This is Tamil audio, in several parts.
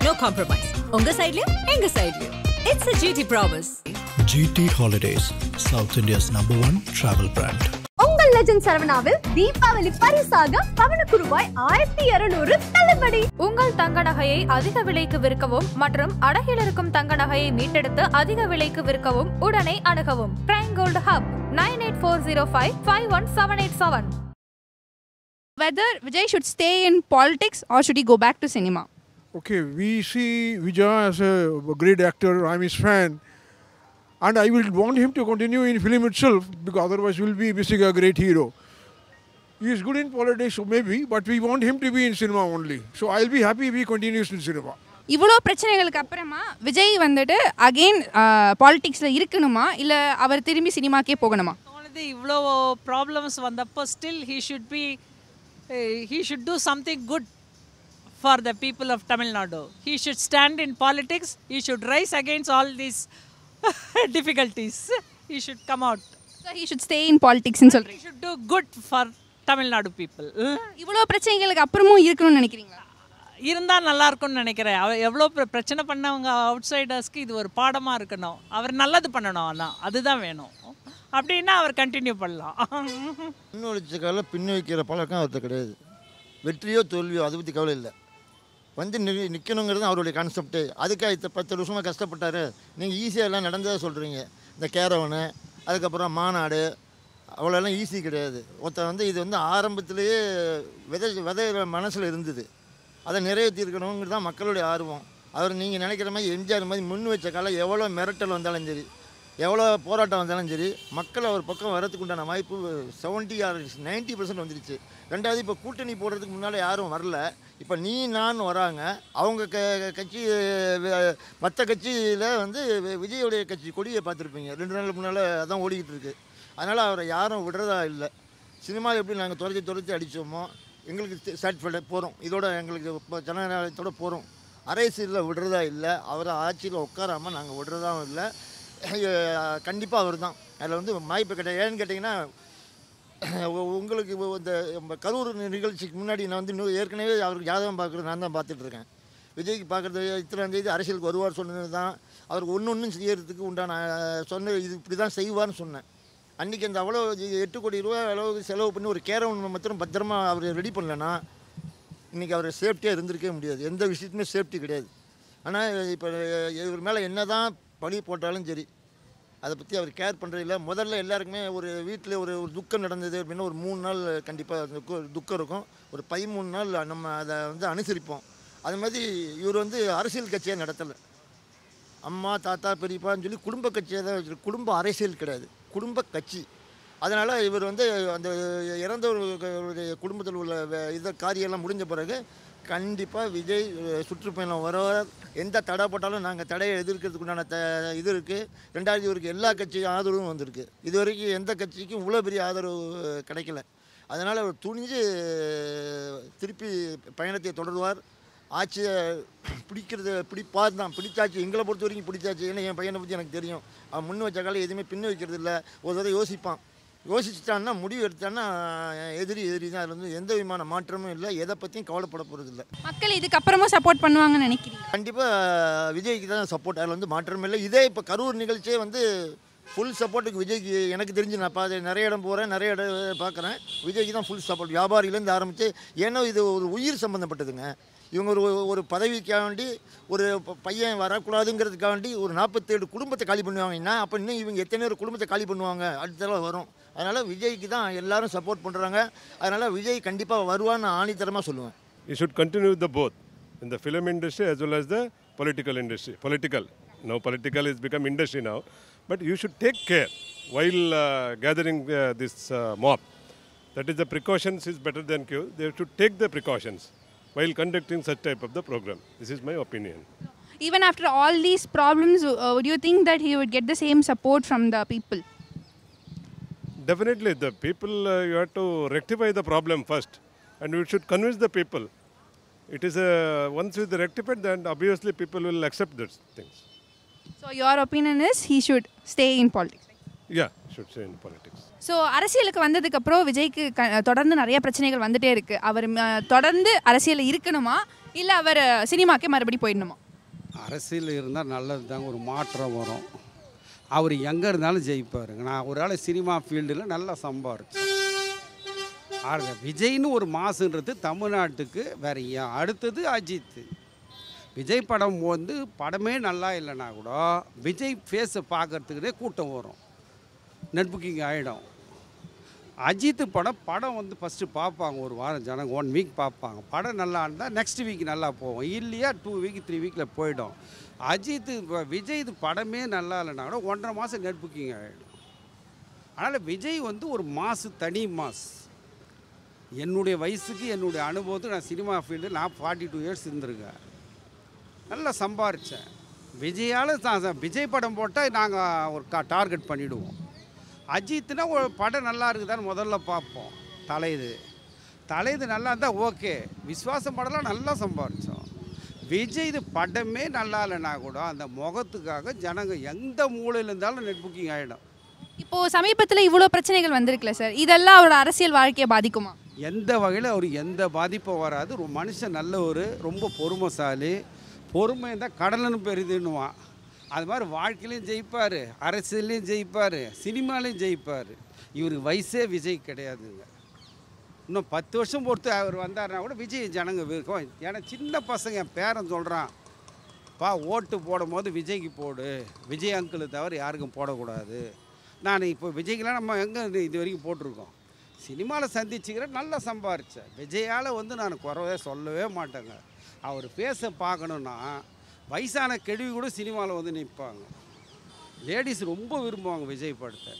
no compromise. Unga side liyo, enga side liyo. It's a GT promise. GT Holidays, South India's #1 travel brand. உங்கள் லெஜண்ட் சரவணாவில் தீபாவளி பரிசாக பவனுக்கு ரூபாய் 1200 தள்ளுபடி. உங்கள் தங்க நகையை அதிக விலைக்கு விற்கவும் மற்றும் அடகில் இருக்கும் தங்க நகையை மீட்டெடுத்து அதிக விலைக்கு விற்கவும் உடனே அணுகவும். Prime gold hub 9840551787. Whether Vijay should stay in politics or should he go back to cinema? Okay, we see Vijay as a great actor. I'm his fan. And I will want him to continue in film itself because otherwise we'll be missing a great hero. He is good in politics maybe, but we want him to be in cinema only. So I'll be happy if he continues in cinema. இவ்வளோ பிரச்சனைகளுக்கு அப்புறமா விஜய் வந்துட்டு அகெயின் பாலிடிக்ஸில் இருக்கணுமா இல்லை அவர் திரும்பி சினிமாக்கே போகணுமா? இவ்வளோ ப்ராப்ளம்ஸ் வந்தப்போ still he should do something good for the people of Tamil Nadu. He should stand in politics. He should rise against all these difficulties. He should come out. So he should stay in politics ன்னு சொல்றீங்க. He should do good for Tamil Nadu people. இவ்வளோ பிரச்சனைகளுக்கு அப்புறமும் இருக்கணும்னு நினைக்கிறீங்களா? இருந்தால் நல்லா இருக்கும்னு நினைக்கிறேன். எவ்வளோ பிரச்சனை பண்ணவங்க அவுட் சைடர்ஸ்க்கு இது ஒரு பாடமாக இருக்கணும். அவர் நல்லது பண்ணணும், ஆனால் அதுதான் வேணும். அப்படின்னா அவர் கண்டினியூ பண்ணலாம். பின்னொழிச்சக்கால பின் வைக்கிற பழக்கம் அவர்கிட்ட கிடையாது. வெற்றியோ தோல்வியோ அதை பற்றி கவலை இல்லை. வந்து நிற்கணுங்கிறது அவருடைய கான்செப்ட்டு. அதுக்காக 10 வருஷமாக கஷ்டப்பட்டார். நீங்கள் ஈஸியாக எல்லாம் நடந்ததாக சொல்கிறீங்க. இந்த கேரவனு அதுக்கப்புறம் மாநாடு அவ்வளோலாம் ஈஸி கிடையாது. ஒருத்தர் வந்து இது வந்து ஆரம்பத்திலேயே விதை மனசில் இருந்தது. அதை நிறைவேற்றிருக்கணுங்கிறது தான் மக்களுடைய ஆர்வம். அவர் நீங்கள் நினைக்கிற மாதிரி எம்ஜிஆர் மாதிரி முன் வச்ச காலம் எவ்வளோ மிரட்டல் வந்தாலும் சரி, எவ்வளோ போராட்டம் வந்தாலும் சரி, மக்கள் அவர் பக்கம் வரத்துக்கு உண்டான வாய்ப்பு 70 or 90% வந்துடுச்சு. ரெண்டாவது இப்போ கூட்டணி போடுறதுக்கு முன்னால் யாரும் வரல. இப்போ நீ நான் வராங்க. அவங்க கட்சி மற்ற கட்சியில் வந்து விஜயோடைய கட்சி கொடியை பார்த்துருப்பீங்க. 2 நாள் முன்னால் அதான் ஓடிக்கிட்டு இருக்குது. அதனால் அவரை யாரும் விடுறதா இல்லை. சினிமா எப்படி நாங்கள் துரத்தி அடித்தோமோ எங்களுக்கு சாட்டிஸ்ஃபைடாக போகிறோம். இதோட எங்களுக்கு இப்போ ஜனநாயகத்தோடு போகிறோம். அரசியலில் விடுறதா இல்லை. அவரை ஆட்சியில் உட்காராமல் நாங்கள் விடுறதாவும் இல்லை. கண்டிப்பாக அவர் தான் அதில் வந்து வாய்ப்பு கிடையாது. ஏன்னு கேட்டிங்கன்னா உங்களுக்கு இந்த கரூர் நிகழ்ச்சிக்கு முன்னாடி நான் வந்து ஏற்கனவே அவருக்கு ஜாதகம் பார்க்குறது நான் தான் பார்த்துட்ருக்கேன். விஜய்க்கு பார்க்குறது இத்தனை தேதி அரசியலுக்கு வருவார் சொன்னது தான். அவருக்கு ஒன்று செய்யறதுக்கு உண்டான சொன்ன இது இப்படி தான் செய்வார்னு சொன்னேன். அன்றைக்கி அந்த அவ்வளோ 8 கோடி ரூபா அளவுக்கு செலவு பண்ணி ஒரு கேரவன் மாத்திரம் பத்திரமா அவர் ரெடி பண்ணலன்னா இன்றைக்கி அவர் சேஃப்டியாக இருந்திருக்கவே முடியாது. எந்த விஷயத்துமே சேஃப்டி கிடையாது. ஆனால் இப்போ இவர் மேலே என்ன தான் பழி போட்டாலும் சரி அதை பற்றி அவர் கேர் பண்ணுறதில்ல. முதல்ல எல்லாருக்குமே ஒரு வீட்டில் ஒரு துக்கம் நடந்தது அப்படின்னா ஒரு 3 நாள் கண்டிப்பாக துக்கம் இருக்கும். ஒரு 13 நாள் நம்ம அதை வந்து அனுசரிப்போம். அது மாதிரி இவர் வந்து அரசியல் கட்சியாக நடத்தலை. அம்மா தாத்தா பெரியப்பான்னு சொல்லி குடும்ப கட்சியாக தான் வச்சு, குடும்ப அரசியல் கிடையாது, குடும்ப கட்சி. அதனால் இவர் வந்து அந்த இறந்தவர்களுடைய குடும்பத்தில் உள்ள இதை காரியெல்லாம் முடிஞ்ச பிறகு கண்டிப்பாக விஜய் சுற்றுப்பயணம் வருவார். எந்த தடை போட்டாலும் நாங்கள் தடையை எதிர்க்கிறதுக்கு உண்டான இது இருக்குது. 2வது இவருக்கு எல்லா கட்சியும் ஆதரவும் வந்திருக்கு. இது வரைக்கும் எந்த கட்சிக்கும் இவ்வளோ பெரிய ஆதரவு கிடைக்கல. அதனால் அவர் துணிஞ்சு திருப்பி பயணத்தை தொடருவார். ஆட்சியை பிடிப்பார் தான். பிடிச்சாச்சு, எங்களை பொறுத்த வரைக்கும் பிடிச்சாச்சு. ஏன்னா என் பையனை பற்றி எனக்கு தெரியும். அவன் முன் வச்ச காலம் எதுவுமே பின்னு வைக்கிறது இல்லை. ஒரு தடவை யோசிப்பான். யோசிச்சுட்டான்னா முடிவு எடுத்தான்னா எதிரி தான். அதில் வந்து எந்த விதமான மாற்றமும் இல்லை. எதை பற்றியும் கவலைப்பட போகிறது இல்லை. மக்கள் இதுக்கப்புறமும் சப்போர்ட் பண்ணுவாங்கன்னு நினைக்கிறீங்க? கண்டிப்பாக விஜய்க்கு தான் சப்போர்ட். அதில் வந்து மாற்றமே இல்லை. இதே இப்போ கரூர் நிகழ்ச்சியே வந்து ஃபுல் சப்போர்ட்டுக்கு விஜய்க்கு எனக்கு தெரிஞ்சு நான் நிறைய இடம் போகிறேன், நிறைய இடம் பார்க்குறேன். விஜய்க்கு தான் ஃபுல் சப்போர்ட். வியாபாரியிலேருந்து ஆரம்பித்து, ஏன்னா இது ஒரு உயிர் சம்மந்தப்பட்டதுங்க. இவங்க ஒரு பதவிக்காண்டி ஒரு பையன் வரக்கூடாதுங்கிறதுக்காக வேண்டி ஒரு 47 குடும்பத்தை காலி பண்ணுவாங்கன்னா அப்போ இன்னும் இவங்க எத்தனை ஒரு குடும்பத்தை காலி பண்ணுவாங்க? அடுத்ததெல்லாம் வரும். அதனால் விஜய்க்கு தான் எல்லாரும் சப்போர்ட் பண்ணுறாங்க. அதனால் விஜய் கண்டிப்பாக வருவான்னு ஆணித்தரமாக சொல்லுவேன். You should continue with the both in the film industry as well as the political industry. Now political has become industry now, but you should take care while gathering this mob. That is, the precautions is better than cure. They should take the precautions while conducting such type of the program. This is my opinion. Even after all these problems, would you think that he would get the same support from the people? Definitely, the people, you have to rectify the problem first, and you should convince the people. It is once it is rectified, then obviously people will accept those things. So your opinion is he should stay in politics? Yeah, should stay in politics. So அரசியலுக்கு வந்ததுக்கப்புறம் விஜய்க்கு தொடர்ந்து நிறைய பிரச்சனைகள் வந்துகிட்டே இருக்குது. அவர் தொடர்ந்து அரசியலில் இருக்கணுமா இல்லை அவர் சினிமாக்கே மறுபடி போயிடணுமா? அரசியல் இருந்தால் நல்லது தாங்க, ஒரு மாற்றம் வரும். அவர் எங்கே இருந்தாலும் ஜெயிப்பாருங்க. நான் ஒரு ஆள் சினிமா ஃபீல்டில் நல்லா சம்பாரிச்சேன். விஜய்னு ஒரு மாசுன்றது தமிழ்நாட்டுக்கு வேறு அடுத்தது அஜித். விஜய் படம் வந்து படமே நல்லா இல்லைன்னா கூட விஜய் ஃபேஸை பார்க்குறதுக்குனே கூட்டம் வரும், நெட் புக்கிங் ஆகிடும். அஜித் படம் வந்து ஃபஸ்ட்டு பார்ப்பாங்க, ஒரு வாரம் ஜனங்க 1 வீக் பார்ப்பாங்க. படம் நல்லா இருந்தால் நெக்ஸ்ட் வீக் நல்லா போகும், இல்லையா 2 வீக் 3 வீக்கில் போயிடும். அஜித் விஜய் இது படமே நல்லா இல்லைன்னா கூட 1.5 மாதம் நெட் புக்கிங் ஆகிடும். அதனால் விஜய் வந்து ஒரு மாசு, தனி மாஸ். என்னுடைய வயசுக்கு என்னுடைய அனுபவத்துக்கு நான் சினிமா ஃபீல்டு நான் 42 இயர்ஸ் இருந்திருக்கேன், நல்லா சம்பாரித்தேன். விஜயால் விஜய் படம் போட்டால் நாங்கள் ஒரு டார்கெட் பண்ணிவிடுவோம். அஜித்னா ஒரு படம் நல்லா இருக்குதான்னு முதல்ல பார்ப்போம். தலைது நல்லா இருந்தால் ஓகே. விஸ்வாசம் படம்லாம் நல்லா சம்பாரித்தோம். விஜய் இது படமே நல்லா இல்லைன்னா கூட அந்த முகத்துக்காக ஜனங்க எந்த மூலையில் இருந்தாலும் நெட் புக்கிங் ஆகிடும். இப்போது சமீபத்தில் இவ்வளோ பிரச்சனைகள் வந்திருக்குல்ல சார், இதெல்லாம் அவரோட அரசியல் வாழ்க்கையை பாதிக்குமா? எந்த வகையில் அவருக்கு எந்த பாதிப்பும் வராது. ஒரு மனுஷன் நல்ல ரொம்ப பொறுமைசாலி. பொறுமை தான் கடலன்னு பெரிதுன்னுவான். அது மாதிரி வாழ்க்கையிலையும் ஜெயிப்பார், அரசியல்லையும் ஜெயிப்பார், சினிமாலையும் ஜெயிப்பார். இவருக்கு வயசே விஜய் கிடையாதுங்க. இன்னும் 10 வருஷம் பொறுத்து அவர் வந்தார்னா கூட விஜய் ஜனங்க இருக்கும். ஏன்னா சின்ன பசங்க என் பேரன் சொல்கிறான், ஓட்டு போடும் போது விஜய்க்கு போடு, விஜய் அங்கிளை தவிர யாருக்கும் போடக்கூடாது. நான் இப்போ விஜய்க்கெலாம் நம்ம எங்கே இது வரைக்கும் போட்டிருக்கோம். சினிமாவில் சந்திச்சுக்கிறேன், நல்லா சம்பாரித்தேன். விஜயால் வந்து நான் குறவே சொல்லவே மாட்டேங்க. அவர் பேச பார்க்கணுன்னா வயசான கெடுவி கூட சினிமாவில் வந்து நிற்பாங்க. லேடிஸ் ரொம்ப விரும்புவாங்க விஜய் படத்தை.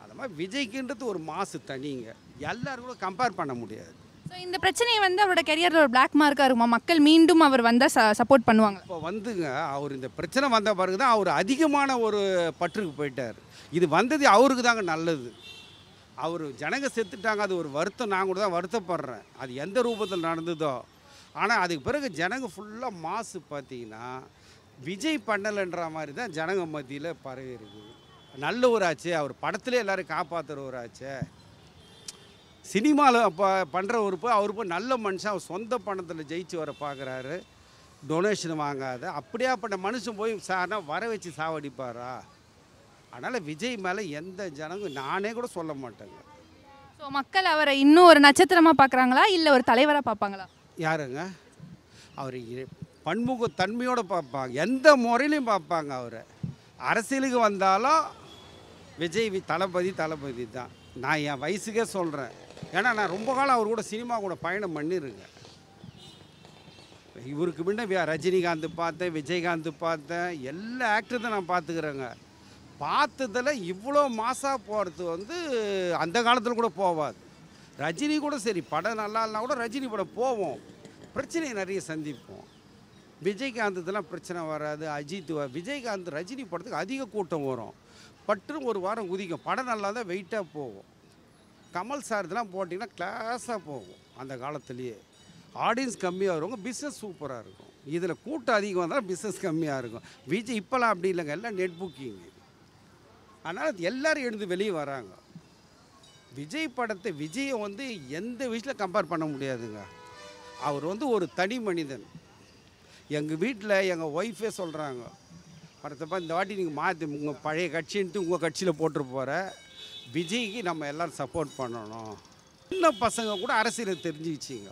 அது மாதிரி விஜய்க்குன்றது ஒரு மாசு தனிங்க, எல்லோரும் கூட கம்பேர் பண்ண முடியாது. ஸோ இந்த பிரச்சனையை வந்து அவரோட கெரியரில் ஒரு பிளாக் மார்க்காக இருக்குமா? மக்கள் மீண்டும் அவர் வந்தால் சப்போர்ட் பண்ணுவாங்க? இப்போ வந்துங்க அவர் இந்த பிரச்சனை வந்த பிறகு தான் அவர் அதிகமான ஒரு பற்றுக்கு போயிட்டார். இது வந்தது அவருக்கு தாங்க நல்லது. அவர் ஜனங்க செத்துட்டாங்க, அது ஒரு வருத்தம். நான் கூட தான் வருத்தப்படுறேன், அது எந்த ரூபத்தில் நடந்ததோ. ஆனால் அதுக்கு பிறகு ஜனங்க ஃபுல்லாக மாசு பார்த்தீங்கன்னா விஜய் பண்ணலைன்ற மாதிரி தான் ஜனங்க மத்தியில் பரவி இருக்குது. நல்ல ஒரு ஆச்சு, அவர் படத்துலேயே எல்லோரும் காப்பாற்றுறவராச்சே. சினிமாவில் பண்ணுற அவர் போய் நல்ல மனுஷன், அவர் சொந்த பணத்தில் ஜெயிச்சு வர பார்க்குறாரு, டொனேஷன் வாங்காத. அப்படியாப்பட்ட மனுஷன் போய் சார்னா வர வச்சு சாவடிப்பாரா? அதனால் விஜய் மேலே எந்த ஜனங்க நானே கூட சொல்ல மாட்டேங்க. ஸோ மக்கள் அவரை இன்னும் ஒரு நட்சத்திரமாக பார்க்குறாங்களா இல்லை ஒரு தலைவராக பார்ப்பாங்களா? யாருங்க அவர் பன்முக தன்மையோடு பார்ப்பாங்க, எந்த முறையிலையும் பார்ப்பாங்க. அவர் அரசியலுக்கு வந்தாலும் விஜய் தளபதி தான். நான் என் வயசுக்கே சொல்கிறேன், ஏன்னா நான் ரொம்ப காலம் அவர் கூட சினிமா கூட பயணம் பண்ணியிருக்கேன். இவருக்கு முன்ன ரஜினிகாந்த் பார்த்தேன், விஜயகாந்த் பார்த்தேன், எல்லா ஆக்டர் தான் நான் பார்த்துக்கிறேங்க. பார்த்ததில் இவ்வளோ மாசாக போகிறது வந்து அந்த காலத்தில் கூட போகாது. ரஜினி கூட சரி படம் நல்லா இல்லைனா கூட ரஜினி படம் போவோம், பிரச்சனையை நிறைய சந்திப்போம். விஜயகாந்த் இதெல்லாம் பிரச்சனை வராது. அஜித் விஜயகாந்த் ரஜினி படத்துக்கு அதிக கூட்டம் வரும், பட்டு ஒரு வாரம் குதிக்கும். படம் நல்லா தான் வெயிட்டாக போகும். கமல் சார் இதெல்லாம் போட்டிங்கன்னா கிளாஸாக போகும். அந்த காலத்துலேயே ஆடியன்ஸ் கம்மியாக வருவாங்க, பிஸ்னஸ் சூப்பராக இருக்கும். இதில் கூட்டம் அதிகம் வந்தாலும் பிஸ்னஸ் கம்மியாக இருக்கும். விஜய் இப்போலாம் அப்படி இல்லைங்க, எல்லாம் நெட் புக்கிங்கு. அதனால் எல்லோரும் எழுந்து வெளியே வராங்க. விஜய் படத்தை விஜயை வந்து எந்த விஷயத்தில் கம்பேர் பண்ண முடியாதுங்க. அவர் வந்து ஒரு தனி மனிதன். எங்கள் வீட்டில் எங்கள் ஒய்ஃபே சொல்கிறாங்க, படத்தைப்பா இந்த வாட்டி நீங்கள் மாற்றி உங்கள் பழைய கட்சின்ட்டு உங்கள் கட்சியில் போட்டு போகிற விஜய்க்கு நம்ம எல்லோரும் சப்போர்ட் பண்ணணும். சின்ன பசங்க கூட அரசியலை தெரிஞ்சுக்கிச்சிங்க.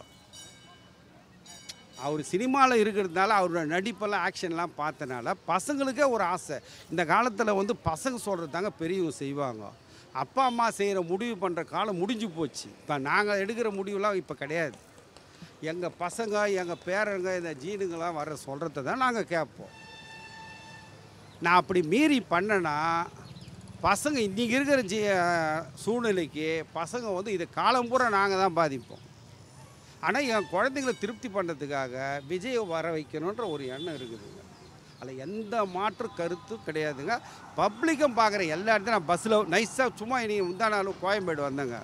அவர் சினிமாவில் இருக்கிறதுனால அவரோட நடிப்பெல்லாம் ஆக்ஷன்லாம் பார்த்தனால பசங்களுக்கே ஒரு ஆசை. இந்த காலத்தில் வந்து பசங்க சொல்கிறது தாங்க பெரியவங்க செய்வாங்க. அப்பா அம்மா செய்கிற முடிவு பண்ணுற காலம் முடிஞ்சு போச்சு. இப்போ நாங்கள் எடுக்கிற முடிவுலாம் இப்போ கிடையாது. எங்கள் பசங்க எங்கள் பேரங்க இந்த ஜீனுங்களாம் வர சொல்கிறத தான் நாங்கள் கேட்போம். நான் அப்படி மீறி பண்ணேன்னா பசங்க இன்றைக்கி இருக்கிற சூழ்நிலைக்கு பசங்க வந்து இதை காலம்பூரா நாங்கள் தான் பாதிப்போம். ஆனால் என் குழந்தைங்களை திருப்தி பண்ணுறதுக்காக விஜயை வர வைக்கணுன்ற ஒரு எண்ணம் இருக்குதுங்க. அதில் எந்த மாற்று கருத்தும் கிடையாதுங்க. பப்ளிக்கும் பார்க்குற எல்லா இடத்தையும் நான் பஸ்ஸில் நைஸாக சும்மா இன்றைக்கி முந்தானாலும் கோயம்பேடு வந்தேங்க.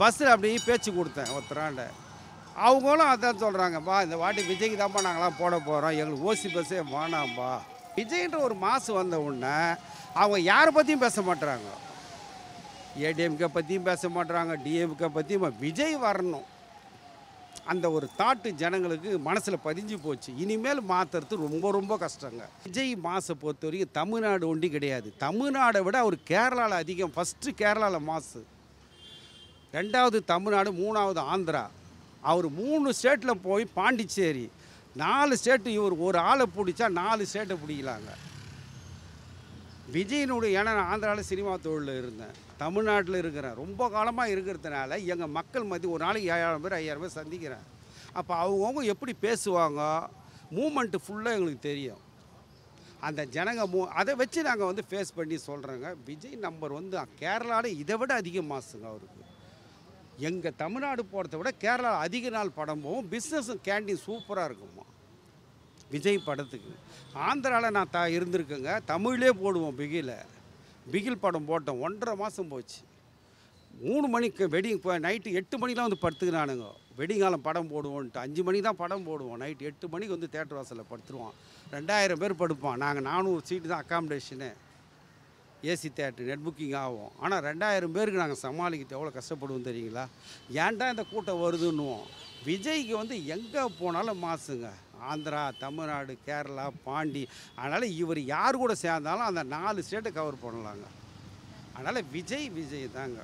பஸ்ஸில் அப்படியே பேச்சு கொடுத்தேன் ஒருத்தராண்ட. அவங்களும் அதான் சொல்கிறாங்கப்பா, இந்த வாட்டி விஜய்க்கு தான்ப்பா நாங்களாம் போட போகிறோம், எங்களுக்கு ஓசி பஸ்ஸே வேணாம்ப்பா. விஜய்ன்ற ஒரு மாசு வந்த உடனே அவங்க யாரை பற்றியும் பேச மாட்டுறாங்க. ஏடிஎம்கே பற்றியும் பேச மாட்டுறாங்க, டிஎம்கே பற்றியும். விஜய் வரணும், அந்த ஒரு தாட்டு ஜனங்களுக்கு மனசில் பதிஞ்சு போச்சு. இனிமேல் மாற்றுறது ரொம்ப ரொம்ப கஷ்டங்க. விஜய் மாசை பொறுத்த வரைக்கும் தமிழ்நாடு ஒண்டி கிடையாது. தமிழ்நாடை விட அவர் கேரளாவில் அதிகம். ஃபஸ்ட்டு கேரளாவில் மாசு, 2வது தமிழ்நாடு, 3வது ஆந்திரா. அவர் 3 ஸ்டேட்டில் போய் பாண்டிச்சேரி 4 ஸ்டேட்டு. இவர் ஒரு ஆளை பிடிச்சா 4 ஸ்டேட்டை பிடிக்கலாங்க. விஜயனுடைய, ஏன்னா நான் ஆந்திராவில் சினிமா தொழிலில் இருந்தேன், தமிழ்நாட்டில் இருக்கிறேன், ரொம்ப காலமாக இருக்கிறதுனால எங்கள் மக்கள் மத்திய ஒரு நாளைக்கு 7000 பேர் 5000 பேர் சந்திக்கிறேன். அப்போ அவங்கவுங்க எப்படி பேசுவாங்க, மூமெண்ட்டு ஃபுல்லாக எங்களுக்கு தெரியும். அந்த ஜனங்க அதை வச்சு நாங்கள் வந்து ஃபேஸ் பண்ணி சொல்கிறோங்க. விஜய் நம்பர் வந்து கேரளாவில் இதை விட அதிக மாசுங்க அவருக்கு. எங்கள் தமிழ்நாடு போகிறத விட கேரளாவில் அதிக நாள் படம் போகும். பிஸ்னஸும் கேண்டீன் சூப்பராக இருக்குமா விஜய் படத்துக்கு. ஆந்திராவில் நான் இருந்திருக்கேங்க, தமிழ்லே போடுவோம். பிகில் படம் போட்டோம், 1.5 மாதம் போச்சு. 3 மணிக்கு வெட்டிங் நைட்டு 8 மணிக்கெலாம் வந்து படுத்துக்கினானுங்க. வெடிங்காலம் படம் போடுவோன்ட்டு 5 மணிக்கு தான் படம் போடுவோம். நைட்டு 8 மணிக்கு வந்து தேட்டர் வாசலில் படுத்துருவோம். 2000 பேர் படுப்போம். நாங்கள் 400 சீட்டு தான் accommodation, AC theatre, net booking ஆகும். ஆனால் 2000 பேருக்கு நாங்கள் சமாளிக்கிட்டு எவ்வளோ கஷ்டப்படுவோம் தெரியுங்களா? ஏன்டா இந்த கூட்டம் வருதுன்னுவோம். விஜய்க்கு வந்து எங்கே போனாலும் மாசுங்க. ஆந்திரா, தமிழ்நாடு, கேரளா, பாண்டி. அதனால் இவர் யார் கூட சேர்ந்தாலும் அந்த 4 ஸ்டேட்டை கவர் பண்ணலாங்க. அதனால் விஜய் தாங்க.